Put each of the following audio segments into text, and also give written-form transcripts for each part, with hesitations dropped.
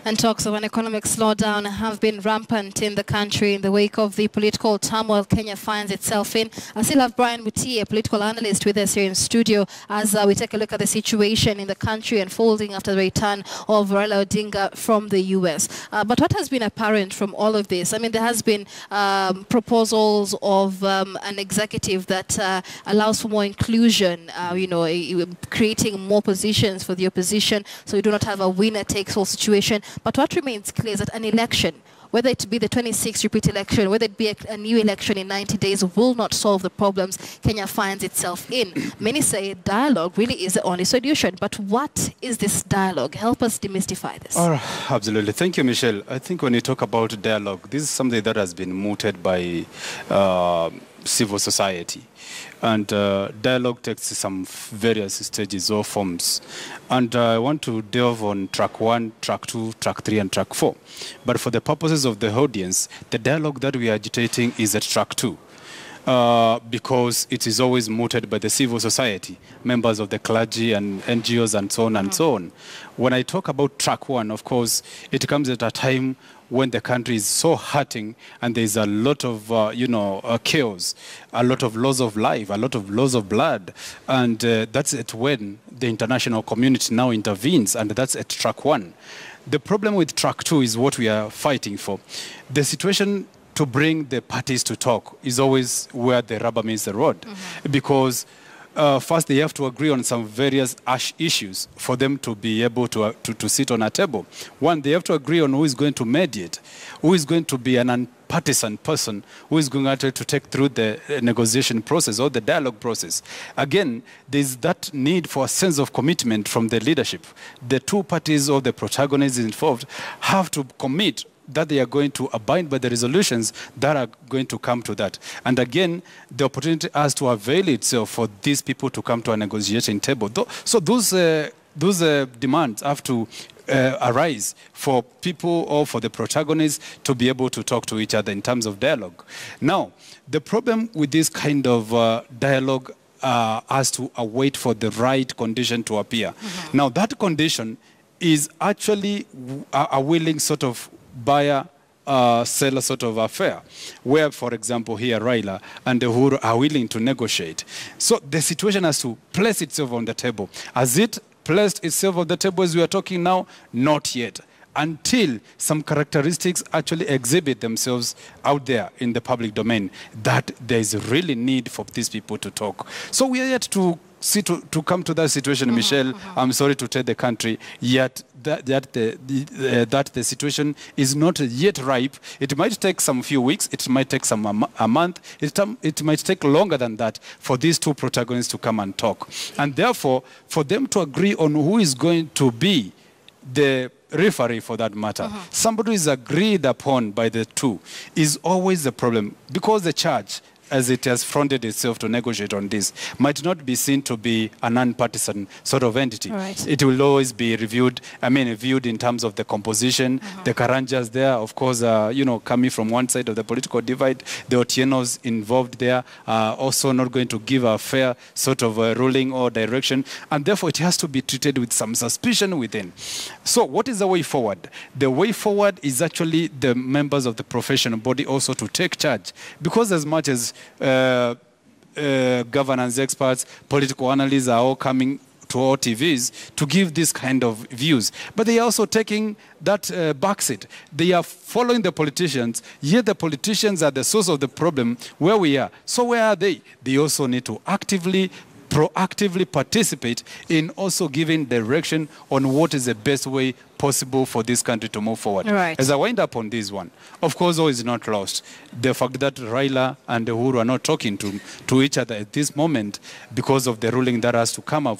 And talks of an economic slowdown have been rampant in the country in the wake of the political turmoil Kenya finds itself in. I still have Brian Mutie, a political analyst, with us here in studio as we take a look at the situation in the country unfolding after the return of Raila Odinga from the US. But what has been apparent from all of this? I mean, there has been proposals of an executive that allows for more inclusion, creating more positions for the opposition, so you do not have a winner-takes-all situation. But what remains clear is that an election, whether it be the 26th repeat election, whether it be a new election in 90 days, will not solve the problems Kenya finds itself in. Many say dialogue really is the only solution. But what is this dialogue? Help us demystify this. Absolutely. Thank you, Michelle. I think when you talk about dialogue, this is something that has been mooted by civil society. And dialogue takes some various stages or forms. And I want to delve on track 1, track 2, track 3, and track 4. But for the purposes of the audience, the dialogue that we are agitating is at track 2. Because it is always mooted by the civil society, members of the clergy and NGOs and so on and so on. When I talk about track 1, of course, it comes at a time when the country is so hurting and there's a lot of, chaos, a lot of loss of life, a lot of loss of blood. And that's it when the international community now intervenes, and that's at track 1. The problem with track 2 is what we are fighting for. The situation to bring the parties to talk is always where the rubber meets the road. Because first they have to agree on some various issues for them to be able to sit on a table. One, they have to agree on who is going to mediate, who is going to be an nonpartisan person, who is going to take through the negotiation process or the dialogue process. Again, there's that need for a sense of commitment from the leadership. The two parties or the protagonists involved have to commit that they are going to abide by the resolutions that are going to come to that. And again, the opportunity has to avail itself for these people to come to a negotiating table. So those demands have to arise for people or for the protagonists to be able to talk to each other in terms of dialogue. Now, the problem with this kind of dialogue has to await for the right condition to appear. Now, that condition is actually a willing sort of buyer-seller sort of affair, where, for example, here Raila and Uhuru are willing to negotiate. So the situation has to place itself on the table. Has it placed itself on the table as we are talking now? Not yet, until some characteristics actually exhibit themselves out there in the public domain, that there is really need for these people to talk. So we are yet to come to that situation, Michelle. I'm sorry to tell the country, yet that the situation is not yet ripe. It might take some few weeks, it might take a month, it might take longer than that for these two protagonists to come and talk. And therefore, for them to agree on who is going to be the referee for that matter, somebody who is agreed upon by the two, is always the problem, because the church, as it has fronted itself to negotiate on this, might not be seen to be a non-partisan sort of entity. Right. It will always be viewed in terms of the composition, the Karanjas there, of course, coming from one side of the political divide, the Otienos involved there are also not going to give a fair sort of ruling or direction, and therefore it has to be treated with some suspicion within. So what is the way forward? The way forward is actually the members of the professional body also to take charge, because as much as governance experts, political analysts are all coming to all TVs to give this kind of views, but they are also taking that backseat. They are following the politicians, yet the politicians are the source of the problem where we are. So where are they? They also need to proactively participate in also giving direction on what is the best way possible for this country to move forward. Right. As I wind up on this one, of course, all is not lost. The fact that Raila and Uhuru are not talking to each other at this moment because of the ruling that has to come up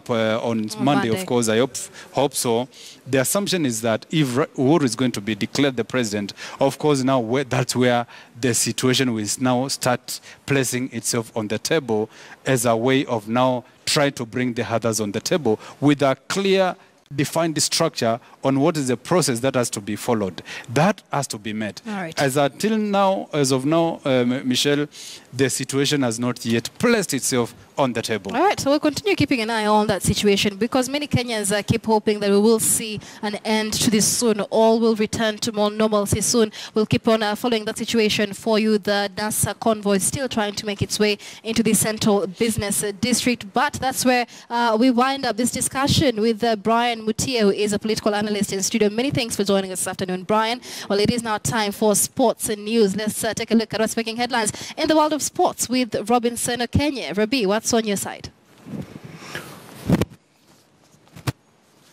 on Monday, of course, I hope so. The assumption is that if Uhuru is going to be declared the president, of course, now that's where the situation will now start placing itself on the table as a way of now trying to bring the others on the table with a clear defined structure on what is the process that has to be followed. That has to be met. All right. As of now, Michelle, the situation has not yet placed itself on the table. All right, so we'll continue keeping an eye on that situation because many Kenyans keep hoping that we will see an end to this soon. All will return to more normalcy soon. We'll keep on following that situation for you. The NASA convoy is still trying to make its way into the central business district, but that's where we wind up this discussion with Brian Mutie, who is a political analyst in studio. Many thanks for joining us this afternoon, Brian. Well, it is now time for sports and news. Let's take a look at what's making headlines in the world of sports with Robinson Okenye. Rabi, what's on your side?